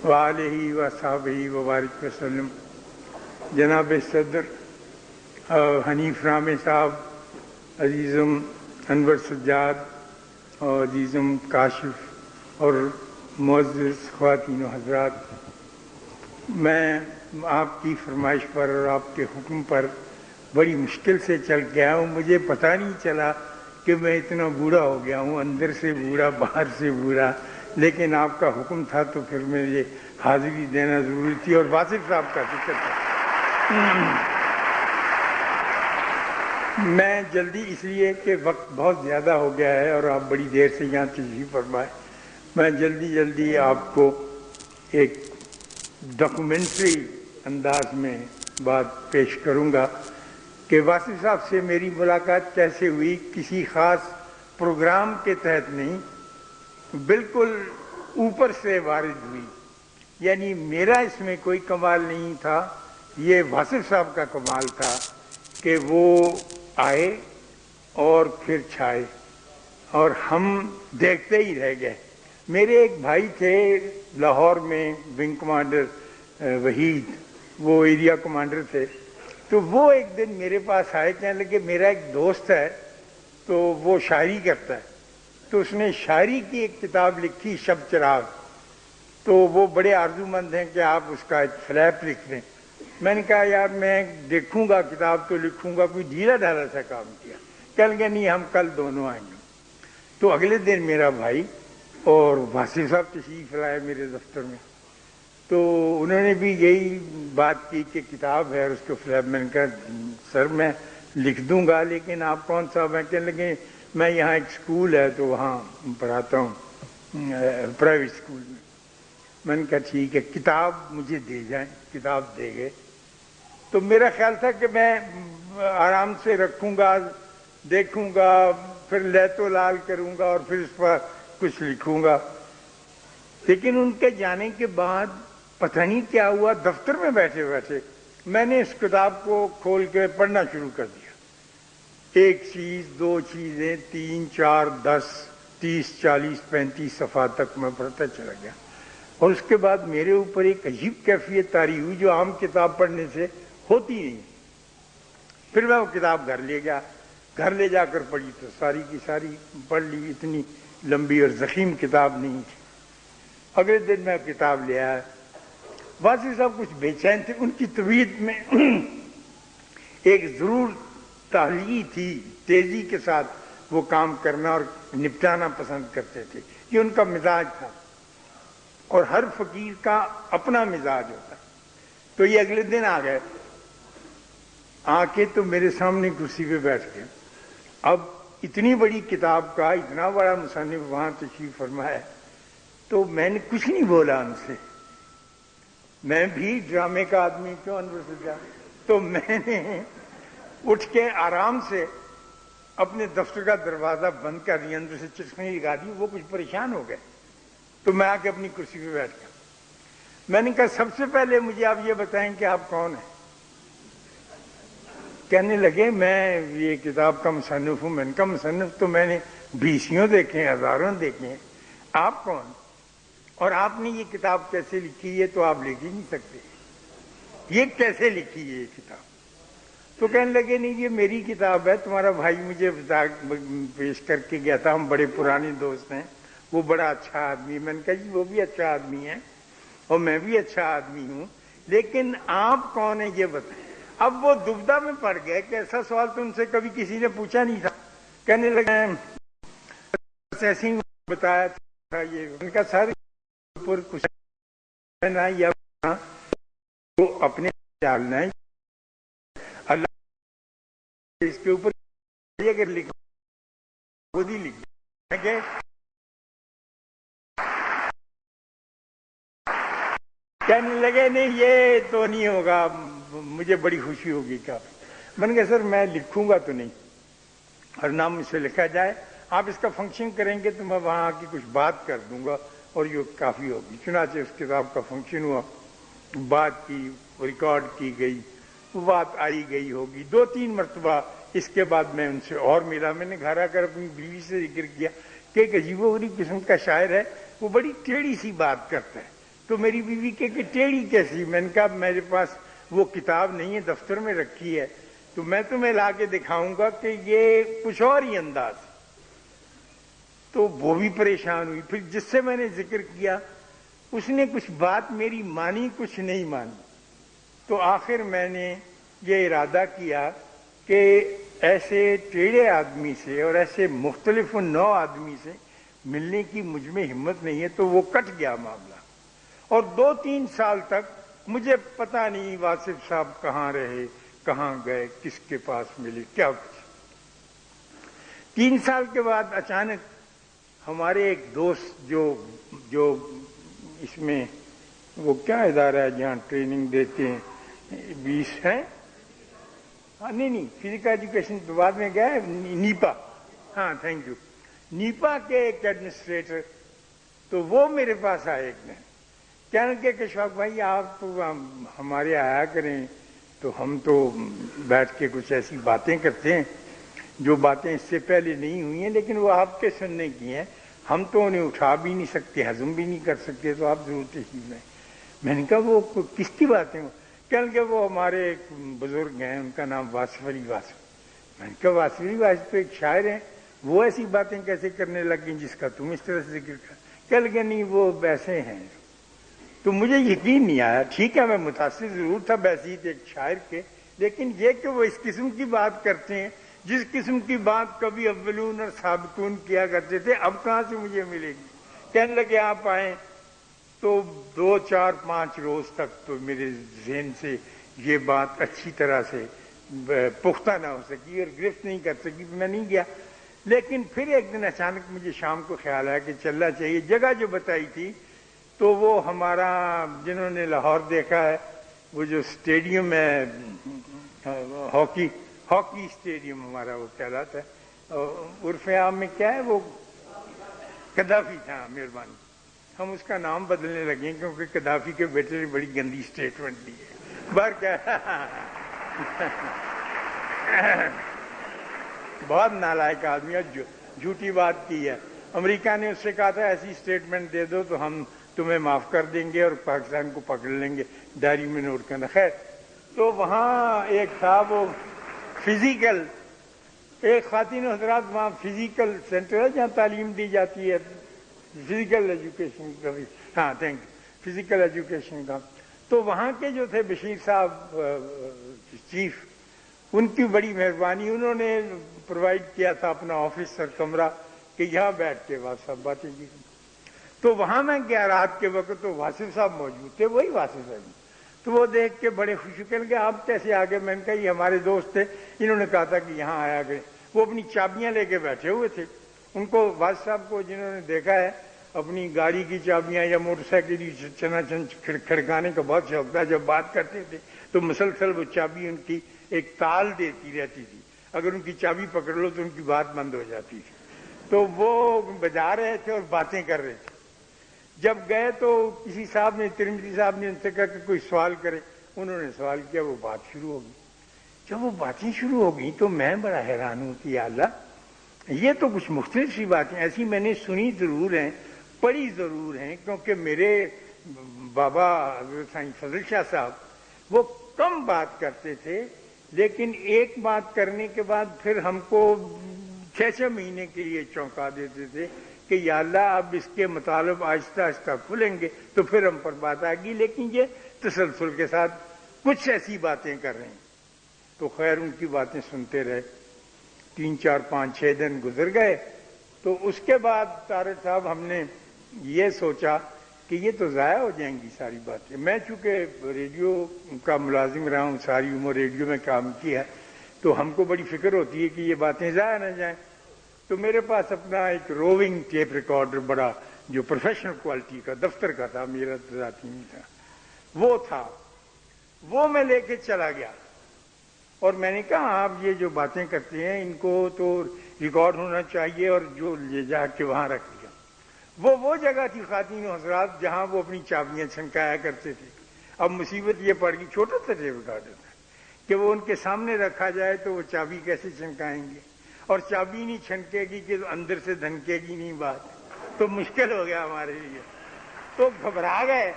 وآلہ وصحبہ وبارک وسلم۔ جناب صدر حنیف رامے صاحب، عزیزم انور سجاد اور عزیزم کاشف اور معزز خواتین و حضرات، میں آپ کی فرمائش پر اور آپ کے حکم پر بڑی مشکل سے چل گیا ہوں۔ مجھے پتہ نہیں چلا کہ میں اتنا بوڑھا ہو گیا ہوں، اندر سے بوڑھا باہر سے بوڑھا، لیکن آپ کا حکم تھا تو پھر مجھے حاضری دینا ضروری تھی، اور واصف صاحب کا ذکر تھا۔ میں جلدی اس لیے کہ وقت بہت زیادہ ہو گیا ہے اور آپ بڑی دیر سے یہاں تشریف فرمائے، میں جلدی آپ کو ایک ڈاکومنٹری انداز میں بات پیش کروں گا کہ واصف صاحب سے میری ملاقات کیسے ہوئی۔ کسی خاص پروگرام کے تحت نہیں، بالکل اوپر سے وارد ہوئی، یعنی میرا اس میں کوئی کمال نہیں تھا، یہ واصف صاحب کا کمال تھا کہ وہ آئے اور پھر چھائے اور ہم دیکھتے ہی رہ گئے۔ میرے ایک بھائی تھے لاہور میں، ونگ کمانڈر وحید، وہ ایریا کمانڈر تھے، تو وہ ایک دن میرے پاس آئے، کہنے لگے میرا ایک دوست ہے تو وہ شاعری کرتا ہے، تو اس نے شاعری کی ایک کتاب لکھی شب چراغ، تو وہ بڑے آرزو مند ہیں کہ آپ اس کا ایک فلیپ لکھ دیں۔ میں نے کہا یار میں دیکھوں گا، کتاب تو لکھوں گا، کوئی ڈھیلا ڈھالا سا کام کیا۔ کہنے لگے نہیں، ہم کل دونوں آئیں گے۔ تو اگلے دن میرا بھائی اور واصف صاحب تشریف لائے میرے دفتر میں، تو انہوں نے بھی یہی بات کی کہ کتاب ہے اور اس کو فلیپ۔ میں نے کہا سر میں لکھ دوں گا، لیکن آپ کون صاحب ہیں؟ کہنے لگے میں یہاں ایک اسکول ہے تو وہاں پڑھاتا ہوں، پرائیویٹ اسکول میں۔ میں نے کہا ٹھیک ہے، کتاب مجھے دے جائیں۔ کتاب دے گئے، تو میرا خیال تھا کہ میں آرام سے رکھوں گا، دیکھوں گا، پھر لیت و لال کروں گا اور پھر اس پر کچھ لکھوں گا۔ لیکن ان کے جانے کے بعد پتہ نہیں کیا ہوا، دفتر میں بیٹھے بیٹھے میں نے اس کتاب کو کھول کے پڑھنا شروع کر دیا۔ ایک چیز، دو چیزیں، 3 4 10 30 40 35 صفحات تک میں پڑھتا چلا گیا، اور اس کے بعد میرے اوپر ایک عجیب کیفیت طاری ہوئی جو عام کتاب پڑھنے سے ہوتی نہیں۔ پھر میں وہ کتاب گھر لے گیا، گھر لے جا کر پڑھی تو ساری کی ساری پڑھ لی، اتنی لمبی اور ضخیم کتاب نہیں تھی۔ اگلے دن میں کتاب لے آیا، واصف صاحب کچھ بے چین تھے، ان کی طبیعت میں ایک ضرور تحلیل تھی، تیزی کے ساتھ وہ کام کرنا اور نپٹانا پسند کرتے تھے، یہ ان کا مزاج تھا، اور ہر فقیر کا اپنا مزاج ہوتا ہے۔ تو یہ اگلے دن آ گئے، آ کے تو میرے سامنے کرسی پہ بیٹھ گئے۔ اب اتنی بڑی کتاب کا اتنا بڑا مصنف وہاں تشریف فرما ہے، تو میں نے کچھ نہیں بولا ان سے، میں بھی ڈرامے کا آدمی کیوں انور سجاد، تو میں نے اٹھ کے آرام سے اپنے دفتر کا دروازہ بند کر دیا، اندر سے چسکنے لگا دی۔ وہ کچھ پریشان ہو گئے، تو میں آ کے اپنی کرسی پہ بیٹھ گیا۔ میں نے کہا سب سے پہلے مجھے آپ یہ بتائیں کہ آپ کون ہیں؟ کہنے لگے میں یہ کتاب کا مصنف ہوں۔ میں نے کہا مصنف تو میں نے بیسیوں دیکھے ہیں، ہزاروں دیکھے ہیں، آپ کون؟ اور آپ نے یہ کتاب کیسے لکھی ہے؟ تو آپ لکھ ہی نہیں سکتے، یہ کیسے لکھی ہے یہ کتاب؟ تو کہنے لگے نہیں یہ میری کتاب ہے، تمہارا بھائی مجھے پیش کر کے گیا تھا، ہم بڑے پرانے دوست ہیں، وہ بڑا اچھا آدمی۔ میں نے کہا جی وہ بھی اچھا آدمی ہے اور میں بھی اچھا آدمی ہوں، لیکن آپ کون ہیں یہ بتائیں۔ اب وہ دبدہ میں پڑ گئے کہ ایسا سوال تو ان سے کبھی کسی نے پوچھا نہیں تھا۔ کہنے لگے ایسے ہی بتایا تھا یہ۔ ان کا سر اوپر کچھ نہ یا وہ اپنے ڈالنا ہے، اللہ اس کے اوپر اگر لکھا خود ہی لکھ دیں۔ کہنے لگے نہیں یہ تو نہیں ہوگا، مجھے بڑی خوشی ہوگی کافی۔ میں نے کہا سر میں لکھوں گا تو نہیں، اور نہ مجھ سے لکھا جائے، آپ اس کا فنکشن کریں گے تو میں وہاں آ کے کچھ بات کر دوں گا اور یہ کافی ہوگی۔ چنانچہ اس کتاب کا فنکشن ہوا، بات کی، ریکارڈ کی گئی، وہ بات آئی گئی ہوگی 2-3 مرتبہ۔ اس کے بعد میں ان سے اور ملا، میں نے گھر آ کر اپنی بیوی سے ذکر کیا کہ ایک عجیب و غریب قسم کا شاعر ہے، وہ بڑی ٹیڑھی سی بات کرتا ہے، تو میری بیوی کہ ٹیڑھی کیسی؟ میں نے کہا میرے پاس وہ کتاب نہیں ہے، دفتر میں رکھی ہے، تو میں تمہیں لا کے دکھاؤں گا کہ یہ کچھ اور ہی انداز۔ تو وہ بھی پریشان ہوئی۔ پھر جس سے میں نے ذکر کیا اس نے کچھ بات میری مانی، کچھ نہیں مانی۔ تو آخر میں نے یہ ارادہ کیا کہ ایسے ٹیڑھے آدمی سے اور ایسے مختلف نوع آدمی سے ملنے کی مجھ میں ہمت نہیں ہے، تو وہ کٹ گیا معاملہ۔ اور 2-3 سال تک مجھے پتہ نہیں واصف صاحب کہاں رہے، کہاں گئے، کس کے پاس ملے، کیا کچھ۔ 3 سال کے بعد اچانک ہمارے ایک دوست جو اس میں وہ کیا ادارہ ہے جہاں ٹریننگ دیتے ہیں 20 ہیں، نہیں فزیکل ایجوکیشن تو بعد میں گیا ہے، نیپا، ہاں تھینک یو، نیپا کے ایک ایڈمنسٹریٹر، تو وہ میرے پاس آئے ایک دن، کہنے لگے کہ اشفاق بھائی آپ تو ہمارے آیا کریں، تو ہم تو بیٹھ کے کچھ ایسی باتیں کرتے ہیں جو باتیں اس سے پہلے نہیں ہوئی ہیں، لیکن وہ آپ کے سننے کی ہیں، ہم تو انہیں اٹھا بھی نہیں سکتے، ہضم بھی نہیں کر سکتے، تو آپ ضرور تشریف لائیں۔ میں نے کہا وہ کس کی باتیں ہوں؟ کہنے لگے وہ ہمارے ایک بزرگ ہیں، ان کا نام واصف علی واصف۔ میں نے کہا واصف علی واصف تو ایک شاعر ہیں، وہ ایسی باتیں کیسے کرنے لگ گئیں جس کا تم اس طرح سے ذکر کر؟ کہنے لگے نہیں وہ ویسے ہیں۔ تو مجھے یقین نہیں آیا۔ ٹھیک ہے میں متاثر ضرور تھا بحثیت ایک شاعر کے، لیکن یہ کہ وہ اس قسم کی بات کرتے ہیں جس قسم کی بات کبھی اولون اور سابقون کیا کرتے تھے، اب کہاں سے مجھے ملے گی؟ کہنے لگے آپ آئیں، تو 2-4-5 روز تک تو میرے ذہن سے یہ بات اچھی طرح سے پختہ نہ ہو سکی اور گرفت نہیں کر سکی، میں نہیں گیا۔ لیکن پھر ایک دن اچانک مجھے شام کو خیال آیا کہ چلنا چاہیے۔ جگہ جو بتائی تھی تو وہ ہمارا، جنہوں نے لاہور دیکھا ہے، وہ جو اسٹیڈیم ہے ہاکی اسٹیڈیم ہمارا وہ کہلاتا ہے، عرف عام میں کیا ہے وہ قذافی تھا، مہربانی، ہم اس کا نام بدلنے لگے ہیں کیونکہ قذافی کے بیٹے نے بڑی گندی اسٹیٹمنٹ دی ہے، بار کیا بہت نالائق آدمی اور جھوٹی بات کی ہے۔ امریکہ نے اس سے کہا تھا ایسی اسٹیٹمنٹ دے دو تو ہم تمہیں معاف کر دیں گے اور پاکستان کو پکڑ لیں گے، ڈائری میں نوٹ کرنا۔ خیر، تو وہاں ایک تھا وہ فزیکل، ایک خواتین حضرات وہاں فزیکل سینٹر ہے جہاں تعلیم دی جاتی ہے، فزیکل ایجوکیشن کا بھی، ہاں تھینک یو، فزیکل ایجوکیشن کا۔ تو وہاں کے جو تھے بشیر صاحب چیف، ان کی بڑی مہربانی، انہوں نے پرووائڈ کیا تھا اپنا آفس اور کمرہ کہ یہاں بیٹھ کے واصف باتیں کی۔ تو وہاں میں گیا رات کے وقت، تو واصف صاحب موجود تھے، وہی واصف صاحب، تو وہ دیکھ کے بڑے خوش ہوئے، کہنے کہ آپ کیسے آ گئے؟ میں نے کہا یہ ہمارے دوست تھے، انہوں نے کہا تھا کہ یہاں آیا گئے۔ وہ اپنی چابیاں لے کے بیٹھے ہوئے تھے، ان کو واصف صاحب کو جنہوں نے دیکھا ہے اپنی گاڑی کی چابیاں یا موٹر سائیکل کی چناچن کھڑکانے کا بہت شوق تھا، جب بات کرتے تھے تو مسلسل وہ چابی ان کی ایک تال دیتی رہتی تھی، اگر ان کی چابی پکڑ لو تو ان کی بات بند ہو جاتی تھی۔ تو وہ بجا رہے تھے اور باتیں کر رہے تھے۔ جب گئے تو کسی صاحب نے، ترمذی صاحب نے ان سے کہا کہ کوئی سوال کرے، انہوں نے سوال کیا، وہ بات شروع ہو گئی۔ جب وہ باتیں شروع ہو گئی تو میں بڑا حیران ہوں کہ یا اللہ، یہ تو کچھ مختلف سی باتیں ایسی میں نے سنی ضرور ہیں، پڑھی ضرور ہیں، کیونکہ میرے بابا حضرت فضل شاہ صاحب وہ کم بات کرتے تھے، لیکن ایک بات کرنے کے بعد پھر ہم کو 6 مہینے کے لیے چونکا دیتے تھے کہ یا اللہ اب اس کے مطالب آہستہ آہستہ کھلیں گے تو پھر ہم پر بات آئے گی، لیکن یہ تسلسل کے ساتھ کچھ ایسی باتیں کر رہے ہیں۔ تو خیر ان کی باتیں سنتے رہے، 3 4 5 6 دن گزر گئے۔ تو اس کے بعد طارق صاحب ہم نے یہ سوچا کہ یہ تو ضائع ہو جائیں گی ساری باتیں۔ میں چونکہ ریڈیو کا ملازم رہا ہوں، ساری عمر ریڈیو میں کام کیا، تو ہم کو بڑی فکر ہوتی ہے کہ یہ باتیں ضائع نہ جائیں۔ تو میرے پاس اپنا ایک روونگ ٹیپ ریکارڈر بڑا جو پروفیشنل کوالٹی کا دفتر کا تھا، میرا ذاتی نہیں تھا، وہ تھا، وہ میں لے کے چلا گیا اور میں نے کہا آپ یہ جو باتیں کرتے ہیں ان کو تو ریکارڈ ہونا چاہیے اور جو لے جا کے وہاں رکھ دیا۔ وہ جگہ تھی خواتین و حضرات جہاں وہ اپنی چابیاں چھنکایا کرتے تھے۔ اب مصیبت یہ پڑ گئی، چھوٹا سا ٹیپ ریکارڈر تھا، کہ وہ ان کے سامنے رکھا جائے تو وہ چابی کیسے چھنکائیں گے، اور چابی نہیں چھنکے گی کہ اندر سے دھنکے گی نہیں بات، تو مشکل ہو گیا ہمارے لیے، تو گھبرا گئے۔